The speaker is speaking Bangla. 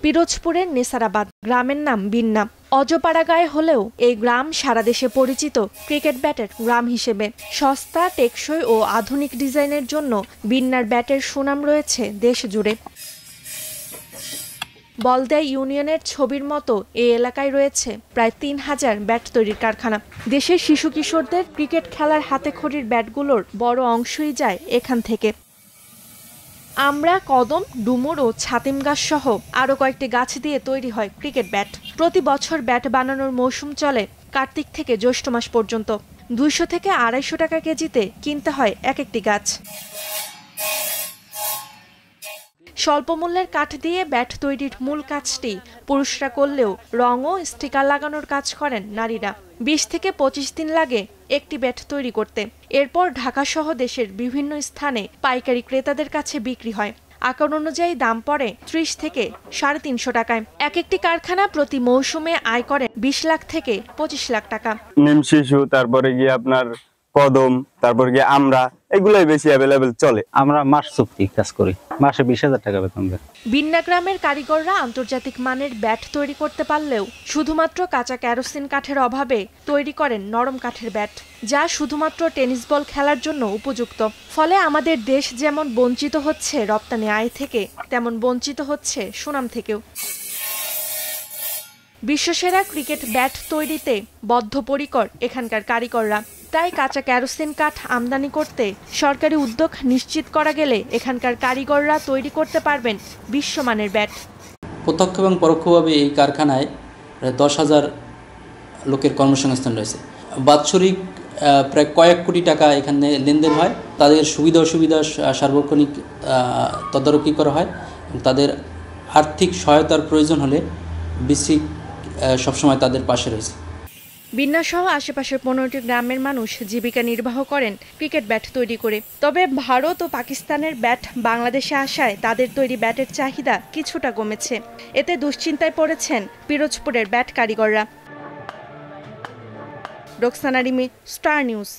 পিরোজপুরের নেসারাবাদ গ্রামের নাম বিন্না। অজপাড়া গায়ে হলেও এই গ্রাম সারা দেশে পরিচিত ক্রিকেট ব্যাটের গ্রাম হিসেবে। সস্তা, টেকসই ও আধুনিক ডিজাইনের জন্য বিন্নার ব্যাটের সুনাম রয়েছে দেশ জুড়ে। বলদেয়া ইউনিয়নের ছবির মতো এই এলাকায় রয়েছে প্রায় ৩,০০০ ব্যাট তৈরির কারখানা। দেশের শিশু কিশোরদের ক্রিকেট খেলার হাতেখড়ির ব্যাটগুলোর বড় অংশই যায় এখান থেকে। আমরা, কদম, ডুমুর ও ছাতিম গাছ সহ আরও কয়েকটি গাছ দিয়ে তৈরি হয় ক্রিকেট ব্যাট। প্রতি বছর ব্যাট বানানোর মৌসুম চলে কার্তিক থেকে জ্যৈষ্ঠ মাস পর্যন্ত। ২০০ থেকে ২৫০ টাকা কেজিতে কিনতে হয় এক একটি গাছ। স্বল্প মূল্যের কাঠ দিয়ে ব্যাট তৈরির মূল কাজটি পুরুষরা করলেও রং ও স্টিকার লাগানোর কাজ করেন নারীরা। ২০ থেকে ২৫ দিন লাগে একটি ব্যাট তৈরি করতে। এরপর ঢাকা সহ দেশের বিভিন্ন স্থানে পাইকারি ক্রেতাদের কাছে বিক্রি হয়। আকার অনুযায়ী দাম পড়ে ৩০ থেকে ৩৫০ টাকায়। এক একটি কারখানা প্রতি মৌসুমে আয় করে ২০ লাখ থেকে ২৫ লাখ টাকা। নিম শিশু, তারপরে গিয়ে আপনার কদম, তারপর গিয়ে আমরা, এগুলাই বেশি অ্যাভেলেবেল চলে। আমরা মাস চুক্তি কাজ করি, মাসে ২০,০০০ টাকা বেতন দেয়। বিন্না গ্রামের কারিগররা আন্তর্জাতিক মানের ব্যাট তৈরি করতে পারলেও শুধুমাত্র কাঁচা কেরোসিন কাঠের অভাবে তৈরি করেন নরম কাঠের ব্যাট, যা শুধুমাত্র টেনিস বল খেলার জন্য উপযুক্ত। ফলে আমাদের দেশ যেমন বঞ্চিত হচ্ছে রপ্তানি আয় থেকে, তেমন বঞ্চিত হচ্ছে সুনাম থেকেও। বিশ্বসেরা ক্রিকেট ব্যাট তৈরিতে বদ্ধপরিকর এখানকার কারিগররা। তাই কাঁচা কেরোসিন কাঠ আমদানি করতে সরকারি উদ্যোগ নিশ্চিত করা গেলে এখানকার কারিগররা তৈরি করতে পারবেন বিশ্বমানের ব্যাট। প্রত্যক্ষ এবং পরোক্ষভাবে এই কারখানায় প্রায় ১০,০০০ লোকের কর্মসংস্থান রয়েছে। বাৎসরিক প্রায় কয়েক কোটি টাকা এখানে লেনদেন হয়। তাদের সুবিধা অসুবিধা সার্বক্ষণিক তদারকি করা হয়। তাদের আর্থিক সহায়তার প্রয়োজন হলে বিসিক সবসময় তাদের পাশে রয়েছে। বিন্না সহ আশেপাশের ১৫টি গ্রামের মানুষ জীবিকা নির্বাহ করেন ক্রিকেট ব্যাট তৈরি করে। তবে ভারত ও পাকিস্তানের ব্যাট বাংলাদেশে আসায় তাদের তৈরি ব্যাটের চাহিদা কিছুটা কমেছে। এতে দুশ্চিন্তায় পড়েছেন পিরোজপুরের ব্যাট কারিগররা। Roksana Rimi, star news.